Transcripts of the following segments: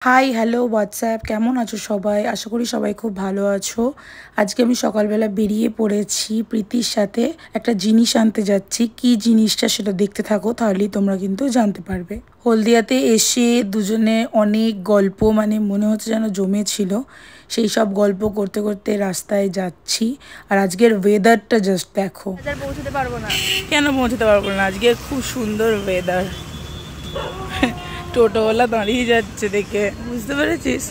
Hi hello WhatsApp, কেমন আছো সবাই? আশা করি সবাই খুব ভালো আছো। আজকে আমি সকালবেলা বেরিয়ে পড়েছি প্রীতির সাথে। একটা জিনিস আনতে যাচ্ছি। কি জিনিসটা সেটা দেখতে থাকো, তাহলেই তোমরা কিন্তু জানতে পারবে। হলদিয়াতে এসে দুজনে অনেক গল্প, মানে মনে হচ্ছে যেন জমেছিল। সেই সব গল্প করতে করতে রাস্তায় যাচ্ছি। আর আজকের ওয়েদারটা জাস্ট দেখো। পৌঁছতে পারবো না। কেন পৌঁছতে পারবো না? আজকে খুব সুন্দর ওয়েদার। টোটোওয়ালা দাঁড়িয়ে যাচ্ছে দেখে, বুঝতে পেরেছিস?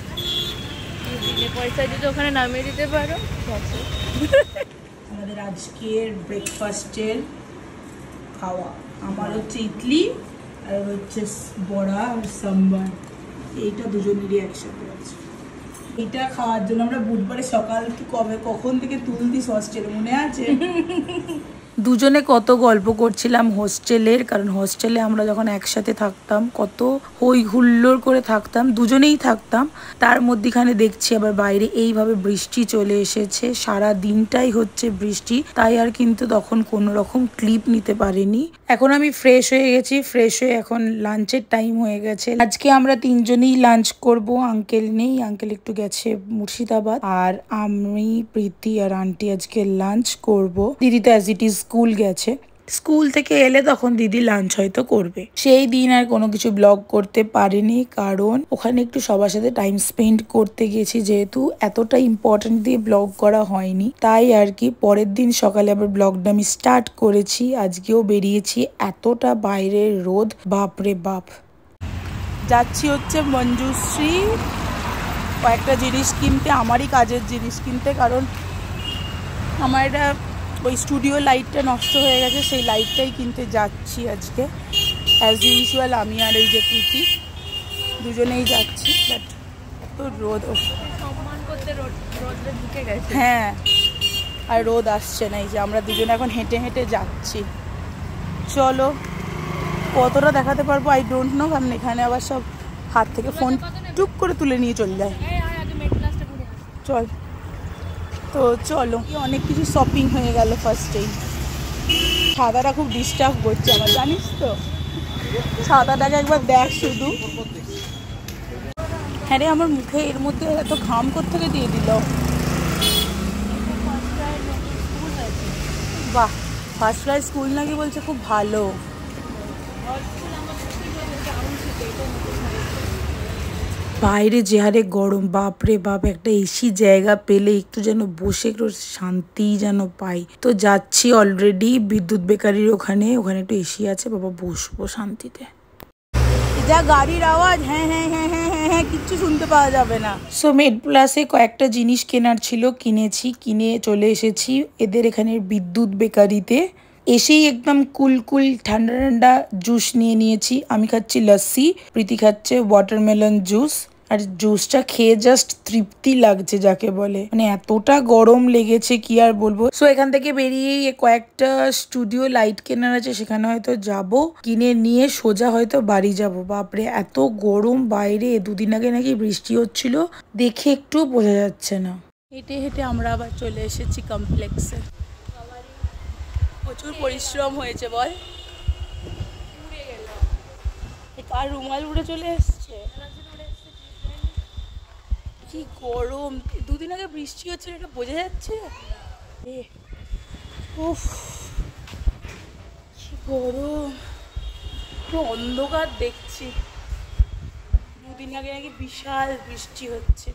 পয়সা যদি ওখানে নামিয়ে দিতে পারো। আমাদের আজকের ব্রেকফাস্টের খাওয়া, আমার হচ্ছে ইডলি আর হচ্ছে বড়া আর সাম্বার। এইটা দুজনেরই একসাথে আছে। এটা খাওয়ার জন্য আমরা বুধবারে সকাল কখন থেকে তুলতিস হস্টেলে, মনে আছে? দুজনে কত গল্প করছিলাম হোস্টেলের, কারণ হোস্টেলে আমরা যখন একসাথে থাকতাম কত হই হুল্লোড় করে থাকতাম, দুজনেই থাকতাম। তার মধ্যেখানে দেখছি আবার বাইরে এইভাবে বৃষ্টি চলে এসেছে, সারা দিনটাই হচ্ছে বৃষ্টি, তাই আর কিন্তু তখন কোনো রকম ক্লিপ নিতে পারিনি। এখন আমি ফ্রেশ হয়ে গেছি, ফ্রেশ হয়ে এখন লাঞ্চের টাইম হয়ে গেছে। আজকে আমরা তিনজনেই লাঞ্চ করব, আঙ্কেল নেই, আঙ্কেল একটু গেছে মুর্শিদাবাদ। আর আমি, প্রীতি আর আন্টি আজকে লাঞ্চ করব। দিদি তো অ্যাজ ইট ইজ স্কুল গেছে, স্কুল থেকে এলে তখন দিদি লাঞ্চ হয়তো করবে। সেই দিন আর কোনো কিছু ব্লগ করতে পারিনি, কারণ ওখানে একটু সবার সাথে টাইম স্পেন্ড করতে গেছি, যেহেতু এতটা ইম্পর্টেন্ট দিয়ে ব্লগ করা হয়নি, তাই আর কি পরের দিন সকালে আবার ব্লগটা আমি স্টার্ট করেছি। আজকেও বেরিয়েছি, এতটা বাইরের রোদ, বাপরে বাপ। যাচ্ছি হচ্ছে মঞ্জুশ্রী কয়েকটা জিনিস কিনতে, আমারই কাজের জিনিস কিনতে, কারণ আমার এটা ওই স্টুডিও লাইটটা নষ্ট হয়ে গেছে, সেই লাইটটাই কিনতে যাচ্ছি আজকে। অ্যাজ ইউজুয়াল আমি আর এই যে প্রীতি দুজনেই যাচ্ছি, বাট এত রোদ, সম্মান করতে রোদে ঢুকে গেছে। হ্যাঁ, আর রোদ আসছে না। এই যে আমরা দুজনে এখন হেঁটে হেঁটে যাচ্ছি। চলো, কতটা দেখাতে পারবো আই ডোন্ট নো, কারণ এখানে আবার সব হাত থেকে ফোন টুক করে তুলে নিয়ে চলে যায়। চল, তো চলো, অনেক কিছু শপিং হয়ে গেল ফার্স্টেই। সাদাটা খুব ডিস্টার্ব করছে আমার, জানিস তো? সাদাটাকে একবার দেখ শুধু। হ্যাঁ রে, আমার মুখে এর মধ্যে এত ঘাম কোত্থেকে দিয়ে দিল। বাহ, ফার্স্ট ক্লাস স্কুল নাকি বলছে, খুব ভালো। বাইরে যে হারে গরম, বাপরে বাপ, একটা এসি জায়গা পেলে একটু যেন বসে একটু শান্তি যেন পাই। তো যাচ্ছি অলরেডি বিদ্যুৎ বেকারির ওখানে একটু এসি আছে, বাবা বসবো শান্তিতে। যা গাড়ির আওয়াজ, হ্যাঁ হ্যাঁ হ্যাঁ হ্যাঁ হ্যাঁ হ্যাঁ, কিচ্ছু শুনতে পাওয়া যাবে না। সো মেড প্লাসে কয়েকটা জিনিস কেনার ছিল, কিনে চলে এসেছি এদের এখানের বিদ্যুৎ বেকারিতে। এসেই একদম কুল কুল ঠান্ডা ঠান্ডা জুস নিয়ে নিয়েছি। আমি খাচ্ছি লস্যি, প্রীতি খাচ্ছে ওয়াটারমেলন জুস। আর জুসটা খেয়ে জাস্ট তৃপ্তি লাগছে যাকে বলে, মানে এতটা গরম লেগেছে কি আর বলবো। সো এখান থেকে বেরিয়েই কয়েকটা স্টুডিও লাইট কেনার আছে, সেখানে হয়তো যাব, কিনে নিয়ে সোজা হয়তো বাড়ি যাব। বাপরে এত গরম বাইরে, দুদিন আগে নাকি বৃষ্টি হচ্ছিল, দেখে একটু বোঝা যাচ্ছে না। হেঁটে হেঁটে আমরা আবার চলে এসেছি কমপ্লেক্সে। প্রচুর পরিশ্রম হয়েছে বল। কার রুমাল উড়ে চলে এসছে, কি গরম। দুদিন আগে বৃষ্টি হচ্ছিল, এটা বোঝা যাচ্ছে। উফ, কি গরম, পুরো অন্ধকার দেখছি। দুদিন আগে নাকি বিশাল বৃষ্টি হচ্ছে।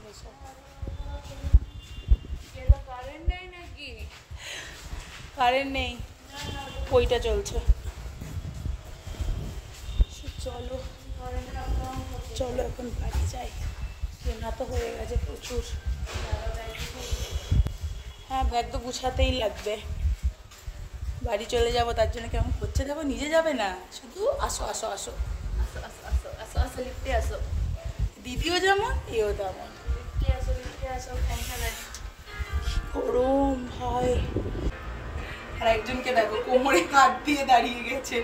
কারেন্ট নেই, ওইটা চলছে। চলো চলো এখন বাড়ি যাই, কেনা তো হয়ে গেছে প্রচুর। হ্যাঁ, ব্যাগ তো গুছাতেই লাগবে, বাড়ি চলে যাব, তার জন্য কেমন করছে যাবো, নিজে যাবে না, শুধু আসো আসো আসো আসো আসো আসো আসো আসো, লিফটে আসো। দিদিও যেমন এও তেমন। লিফটে আসো, লিফটে আসো, সমস্যা নাই। গরম ভাই। আর একজনকে দেখো কোমরে হাত দিয়ে দাঁড়িয়ে গেছে,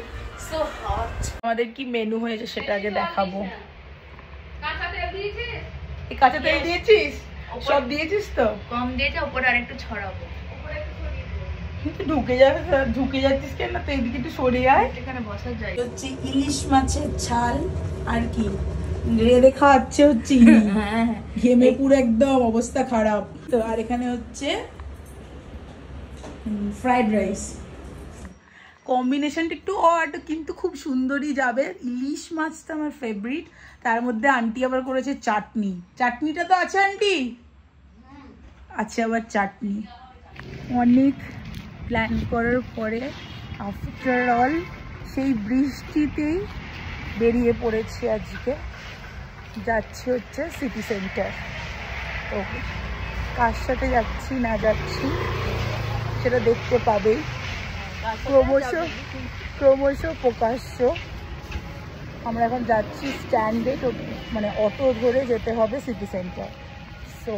সো হট। আমাদের কি মেনু হয়েছে সেটা আগে দেখাবো। এই কাঁচা তেল দিয়েছিস, সব দিয়েছিস তো? কম দিয়েছে, উপরে আরেকটু ছড়াবো। ঢুকে যাচ্ছিস কেন? তো এদিকে একটু সরে আয়, এখানে বসার জায়গা হচ্ছে ইলিশ মাছের ঝাল আর কি রেঁধে খাওয়াচ্ছে হচ্ছে ঘেমে পুরো একদম অবস্থা খারাপ। তো আর এখানে হচ্ছে ফ্রাইড রাইস। কম্বিনেশনটা একটু অড কিন্তু খুব সুন্দরই যাবে। ইলিশ মাছটা আমার ফেভারিট, তার মধ্যে আন্টি আবার করেছে চাটনি। চাটনিটা তো আছে আন্টি, আছে আবার চাটনি। অনেক প্ল্যান করার পরে আফটার অল সেই বৃষ্টিতেই বেরিয়ে পড়েছি আজকে। যাচ্ছি হচ্ছে সিটি সেন্টার। তো কার সাথে যাচ্ছি না যাচ্ছি সেটা দেখতে পাবেই, ক্রমশ প্রকাশ্য। আমরা এখন যাচ্ছি স্ট্যান্ডে, তো মানে অটো ধরে যেতে হবে city centre. So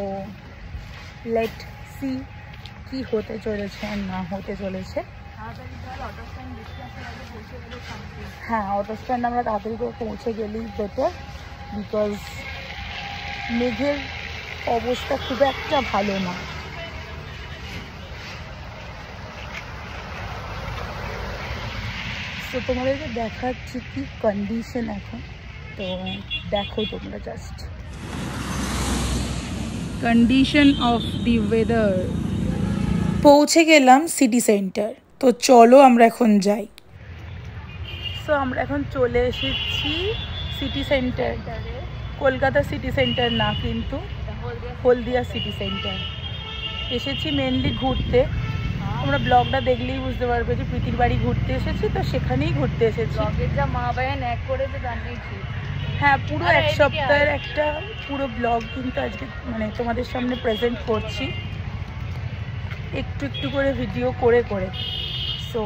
let see কি হতে চলেছে আর না হতে চলেছে। হ্যাঁ, অটো স্ট্যান্ড আমরা তাড়াতাড়ি করে পৌঁছে গেলেই বেটার, বিকজ মেঘের অবস্থা খুব একটা ভালো না। তো তোমাদেরকে দেখাচ্ছি কি কন্ডিশন এখন, তো দেখো তোমরা just condition of the weather. পৌঁছে গেলাম সিটি সেন্টার, তো চলো আমরা এখন যাই। সো আমরা এখন চলে এসেছি city centre, Kolkata city centre না কিন্তু হলদিয়া সিটি সেন্টার। এসেছি মেনলি ঘুরতে, আমরা ব্লগটা দেখলেই বুঝতে পারবে যে প্রীতির বাড়ি ঘুরতে এসেছি, তো সেখানেই ঘুরতে এসেছি। যা মা বায়ন এক করেছে জানিয়েছি। হ্যাঁ, পুরো এক সপ্তাহের একটা পুরো ব্লগ কিন্তু আজকে মানে তোমাদের সামনে প্রেজেন্ট করছি, একটু একটু করে ভিডিও করে করে। সো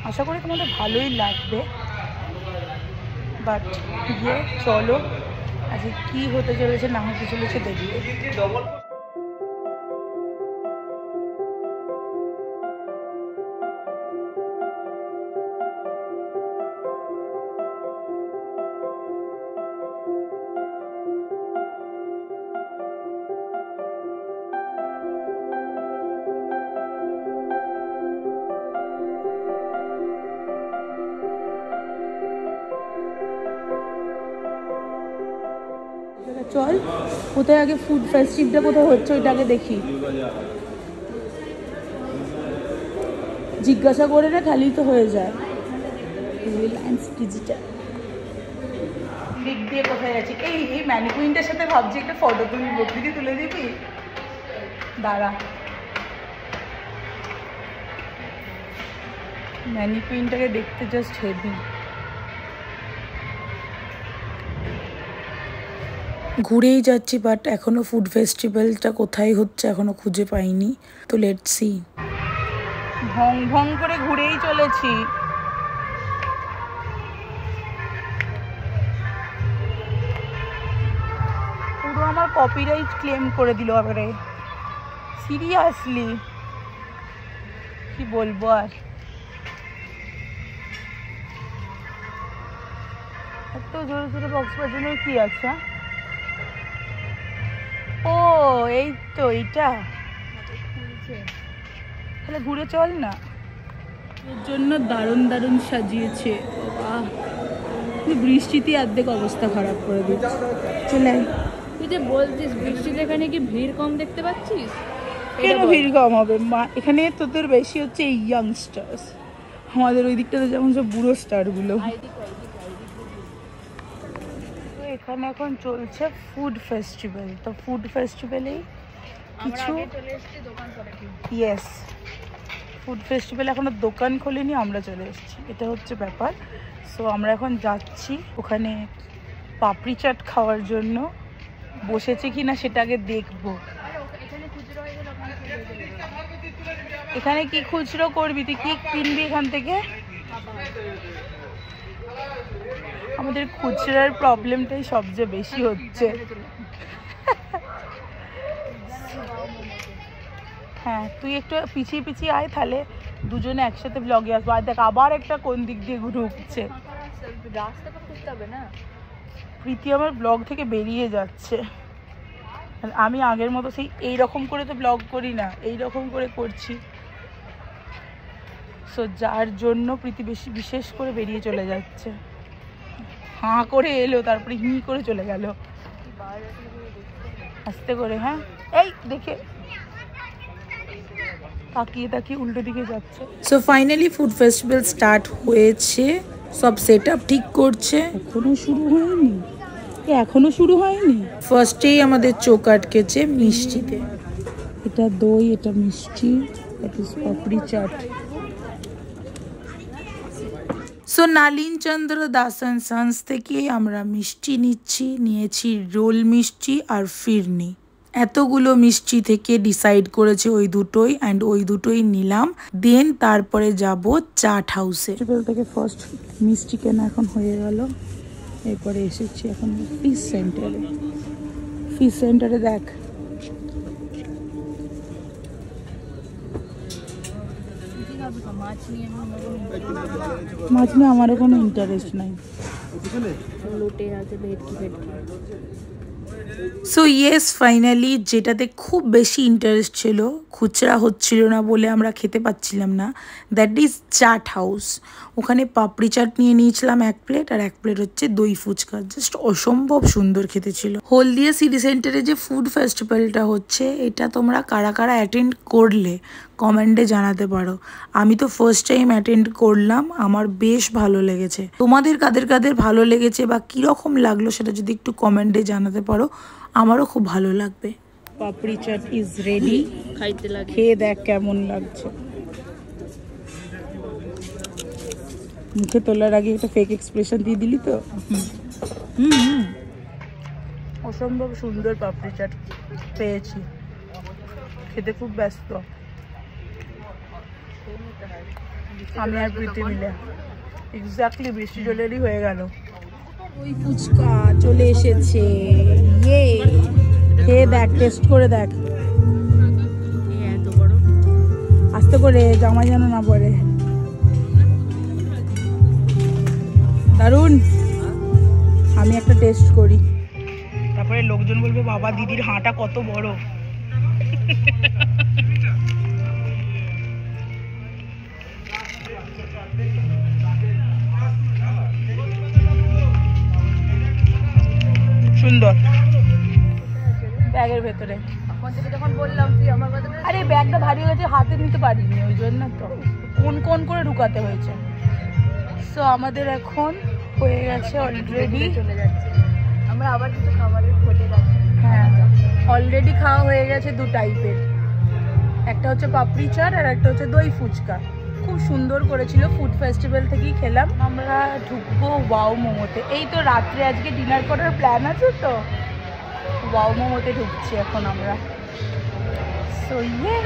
আশা করি তোমাদের ভালোই লাগবে। বাট গিয়ে চলো আজকে কী হতে চলেছে না হতে চলেছে দেখবে। চল কোথায় আগে ফুড ফেস্টিভটা কোথায় হচ্ছে ওইটা আগে দেখি, জিজ্ঞাসা করে না খালি তো হয়ে যায়। রিলায়েন্স ডিজিটাল দিক দিয়ে কোথায় আছি? এই ম্যানিকুইনটার সাথে ভাবছি একটা ফটো তুলবো, দিদি তুলে দিবি? দাঁড়া, ম্যানিকুইনটাকে দেখতে জাস্ট হেভি। ঘুরেই যাচ্ছি, বাট এখনো ফুড ফেস্টিভ্যালটা কোথায় হচ্ছে এখনো খুঁজে পাইনি, তো লেটস সি। ভং ভং করে ঘুরেই চলেছি। পুরো আমার কপিরাইট ক্লেম করে দিল এবারে, সিরিয়াসলি কি বলবো আর। এত জোরে জোরে বক্স বাজানোর কি আছে? ও এই তো এইটা, তাহলে ঘুরে চল না। এর জন্য দারুণ দারুণ সাজিয়েছে, বাহ! বৃষ্টিতে অর্ধেক অবস্থা খারাপ করে দিচ্ছে। চলে তুই যে বলছিস বৃষ্টিতে এখানে কি ভিড় কম দেখতে পাচ্ছিস? কেন ভিড় কম হবে? এখানে তোদের বেশি হচ্ছে এই ইয়াংস্টার্স, আমাদের ওই দিকটাতে যেমন সব বুড়ো স্টারগুলো। এখানে এখন চলছে ফুড ফেস্টিভ্যাল, তো ফুড ফেস্টিভ্যালেই কিছু ইয়েস ফুড ফেস্টিভ্যাল এখনো দোকান খোলেনি, আমরা চলে এসেছি, এটা হচ্ছে ব্যাপার। সো আমরা এখন যাচ্ছি ওখানে পাপড়ি চাট খাওয়ার জন্য। বসেছে কি না সেটা আগে দেখবো। এখানে কি খুচরো করবি তুই? কি কিনবি এখান থেকে? আমাদের খুচরার প্রবলেমটাই সবচেয়ে বেশি হচ্ছে। হ্যাঁ, তুই একটু পিছিয়ে পিছিয়ে আয়, তাহলে দুজনে একসাথে ব্লগে আসবো। আর দেখ আবার একটা কোন দিক দিয়ে ঢুকছে, রাস্তাটা খুঁজতে হবে না। প্রীতি আমার ব্লগ থেকে বেরিয়ে যাচ্ছে। আমি আগের মতো সেই এইরকম করে তো ব্লগ করি না, এইরকম করে করছি। সো যার জন্য প্রীতি বেশি বিশেষ করে বেরিয়ে চলে যাচ্ছে। হাঁ করে এলো, তারপরে হি করে চলে গেল আস্তে করে। হ্যাঁ এই দেখে তাকিয়ে তাকিয়ে উল্টো দিকে যাচ্ছে। So finally food festival start হয়েছে, সব সেট আপ ঠিক করছে। এখনো শুরু হয়নি। ফার্স্টেই আমাদের চোখ আটকেছে মিষ্টিতে। এটা দই, এটা মিষ্টি, papdi chaat. So Nalin Chandra Das and sons থেকে আমরা মিষ্টি নিয়েছি রোল মিষ্টি আর ফিরনি। এতগুলো মিষ্টি থেকে ডিসাইড করেছে ওই দুটোই, অ্যান্ড ওই দুটোই নিলাম। দেন তারপরে যাব চাট হাউসে। থেকে ফার্স্ট মিষ্টি কেনা এখন হয়ে গেল। এরপরে এসেছি এখন ফিশ সেন্টারে। ফিশ সেন্টারে দেখ মাছ নিয়ে আমারও কোনো ইন্টারেস্ট নাই। সো ইয়েস ফাইনালি যেটাতে খুব বেশি ইন্টারেস্ট ছিল, খুচরা হচ্ছিল না বলে আমরা খেতে পাচ্ছিলাম না, দ্যাট ইজ চাট হাউস। ওখানে পাপড়ি চাট নিয়ে নিয়েছিলাম 1 প্লেট, আর 1 প্লেট হচ্ছে দই ফুচকা। জাস্ট অসম্ভব সুন্দর খেতে ছিল। হলদিয়া সিটি সেন্টারে যে ফুড ফেস্টিভ্যালটা হচ্ছে, এটা তোমরা কারা কারা অ্যাটেন্ড করলে কমেন্টে জানাতে পারো। আমি তো ফার্স্ট টাইম অ্যাটেন্ড করলাম, আমার বেশ ভালো লেগেছে। তোমাদের কাদের কাদের ভালো লেগেছে বা কীরকম লাগলো সেটা যদি একটু কমেন্টে জানাতে পারো, আমারও খুব ভালো লাগবে। পাপড়ি চাট ইজ রেডি, খাইতে লাগে, খেয়ে দেখ কেমন লাগছে। মুখে তোলার আগে একটা ফেক এক্সপ্রেশন দিয়ে দিলি তো। অসম্ভব সুন্দর পাপড়ি চাট পেয়েছি, খেতে খুব ব্যস্ত আমি আর প্রীতি মিলে। এক্স্যাক্টলি বৃষ্টি জলেরই হয়ে গেল। ওই ফুচকা চলে এসেছে, ইয়ে খেয়ে দেখ, টেস্ট করে দেখ। এত বড়, আস্তে করে, জামা যেন না পড়ে। দারুন, আমি একটা টেস্ট করি, তারপরে লোকজন বলবে বাবা দিদির হাঁটা কত বড়। সুন্দর, ব্যাগের ভেতরে। যখন বললাম তুই আমার কথা, আরে ব্যাগটা ভারী হয়েছে, হাতে নিতে পারিনি, ওই জন্য তো কোন করে ঢুকাতে হয়েছে। সো আমাদের এখন হয়ে গেছে অলরেডি, চলে যাচ্ছে। আমরা আবার কিছু খাবারের খোঁজে যাচ্ছি। হ্যাঁ অলরেডি খাওয়া হয়ে গেছে 2 টাইপের, একটা হচ্ছে পাপড়ি চাট আর একটা হচ্ছে দই ফুচকা। খুব সুন্দর করেছিল, ফুড ফেস্টিভ্যাল থেকেই খেলাম। আমরা ঢুকবো ওয়াও মোমোতে। এই তো রাত্রে আজকে ডিনার করার প্ল্যান আছে, তো ওয়াও মোমোতে ঢুকছি এখন আমরা। সো ইয়ে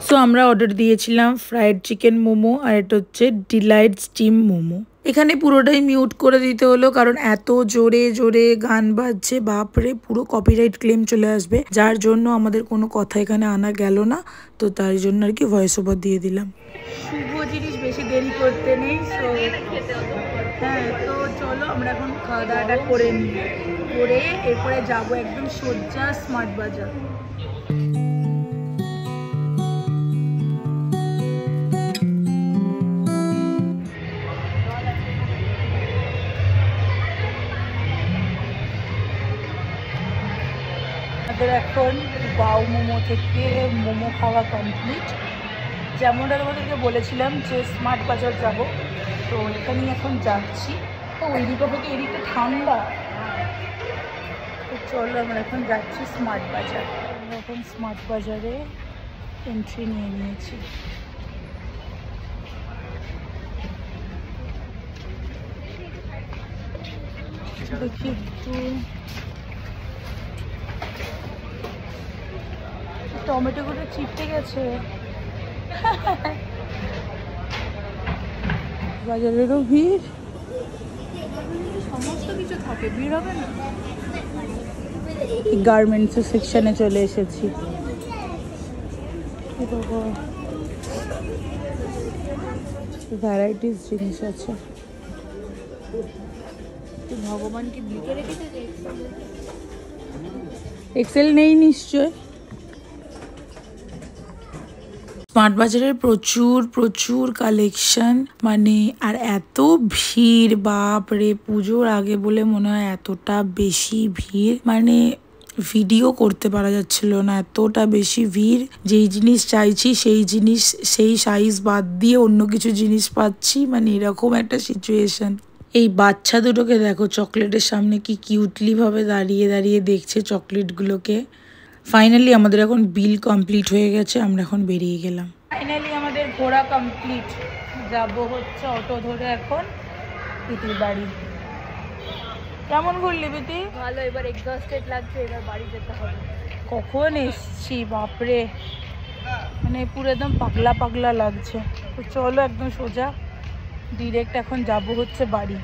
সো আমরা অর্ডার দিয়েছিলাম ফ্রাইড চিকেন মোমো, আর এটা হচ্ছে ডিলাইট স্টিম মোমো। এখানে পুরোটাই মিউট করে দিতে হলো, কারণ এত জোরে জোরে গান বাজছে, বাপরে পুরো কপিরাইট ক্লেম চলে আসবে, যার জন্য আমাদের কোনো কথা এখানে আনা গেল না। তো তার জন্য আর কি ভয়েস ওভার দিয়ে দিলাম। শুভ জিনিস বেশি দেরি করতে নেই। হ্যাঁ তো চলো আমরা এখন খাওয়া দাওয়াটা করে নিই, করে এরপরে যাবো একদম সোজা স্মার্ট বাজার। আমাদের এখন ওয়াও মোমো থেকে মোমো খাওয়া কমপ্লিট। যেমনটা তোমাদেরকে বলেছিলাম যে স্মার্ট বাজার যাব, তো এখানেই এখন যাচ্ছি। তো ওইদিকে থেকে এদিকে ঠান্ডা, তো চলো আমরা এখন যাচ্ছি স্মার্ট বাজার। আমরা এখন স্মার্ট বাজারে এন্ট্রি নিয়ে নিয়েছি। দেখি একটু টমেটোগুলো চিপটে গেছে। বাজারেরও ভিড়, সমস্ত কিছু থাকে, ভিড় হবে না। গার্মেন্টসের সেকশনে চলে এসেছি। ভ্যারাইটিস জিনিস আছে। ভগবান কি লিখে রেখেছে যে এক্সেল নেই নিশ্চয়। স্মার্ট বাজারের প্রচুর প্রচুর কালেকশন, মানে আর এত ভিড়, বাপ রে, পুজোর আগে বলে মনে হয় এতটা বেশি ভিড়, মানে ভিডিও করতে পারা যাচ্ছিল না, এতটা বেশি ভিড়। যেই জিনিস চাইছি সেই জিনিস, সেই সাইজ বাদ দিয়ে অন্য কিছু জিনিস পাচ্ছি, মানে এরকম একটা সিচুয়েশন। এই বাচ্চা দুটোকে দেখো চকলেটের সামনে কি কিউটলি ভাবে দাঁড়িয়ে দাঁড়িয়ে দেখছে চকলেটগুলোকে। ফাইনালি আমাদের এখন বিল কমপ্লিট হয়ে গেছে, আমরা এখন বেরিয়ে গেলাম। ফাইনালি আমাদের ঘোরা কমপ্লিট, যাব হচ্ছে অটো ধরে এখন পিতির বাড়ি। কেমন ঘুরলি পিতি? ভালো, এবার এক্সস্টেড লাগছে, এবার বাড়ি যেতে হবে। কখন এসছি বাপরে, মানে পুরো একদম পাগলা পাগলা লাগছে। তো চলো একদম সোজা ডিরেক্ট এখন যাব হচ্ছে বাড়ি।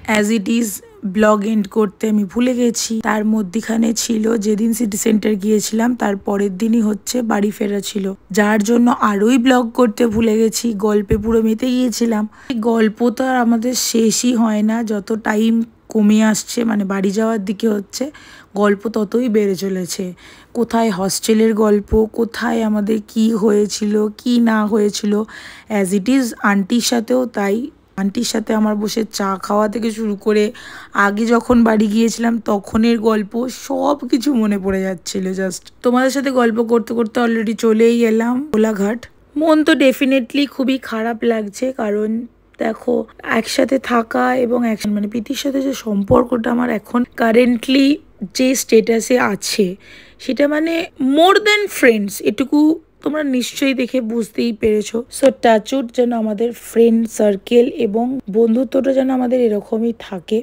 As it is blog end করতে আমি ভুলে গেছি, তার মধ্যখানে ছিল যেদিন সিটি সেন্টার গিয়েছিলাম তার পরের দিনই হচ্ছে বাড়ি ফেরা ছিল, যার জন্য আরোই ব্লগ করতে ভুলে গেছি। গল্পে পুরো মেতে গিয়েছিলাম। গল্প তো আর আমাদের শেষই হয় না, যত টাইম কমে আসছে, মানে বাড়ি যাওয়ার দিকে হচ্ছে, গল্প ততই বেড়ে চলেছে। কোথায় হস্টেলের গল্প, কোথায় আমাদের কি হয়েছিল কি না হয়েছিল। অ্যাজ ইট ইজ আন্টির সাথেও তাই, আন্টির সাথে আমার বসে চা খাওয়া থেকে শুরু করে আগে যখন বাড়ি গিয়েছিলাম তখনের গল্প সব কিছু মনে পড়ে যাচ্ছিল। জাস্ট তোমাদের সাথে গল্প করতে করতে অলরেডি চলেই এলাম কোলাঘাট। মন তো ডেফিনেটলি খুবই খারাপ লাগছে, কারণ দেখো একসাথে থাকা এবং মানে প্রীতির সাথে যে সম্পর্কটা আমার এখন কারেন্টলি যে স্টেটাসে আছে, সেটা মানে মোর দ্যান ফ্রেন্ডস, এটুকু তোমরা নিশ্চয়ই দেখে বুঝতেই পেরেছো। সো টাচউড যেন আমাদের ফ্রেন্ড সার্কেল এবং বন্ধুত্বটা যেন আমাদের এরকমই থাকে।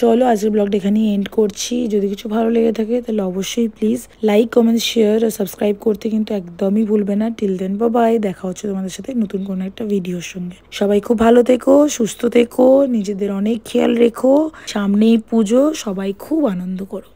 চলো আজকের ব্লগটা এখানেই এন্ড করছি। যদি কিছু ভালো লেগে থাকে তাহলে অবশ্যই প্লিজ লাইক, কমেন্ট, শেয়ার আর সাবস্ক্রাইব করতে কিন্তু একদমই ভুলবে না। টিল দেন বাই, দেখা হচ্ছে তোমাদের সাথে নতুন কোনো একটা ভিডিওর সঙ্গে। সবাই খুব ভালো থেকো, সুস্থ থেকো, নিজেদের অনেক খেয়াল রেখো, সামনেই পুজো, সবাই খুব আনন্দ করো।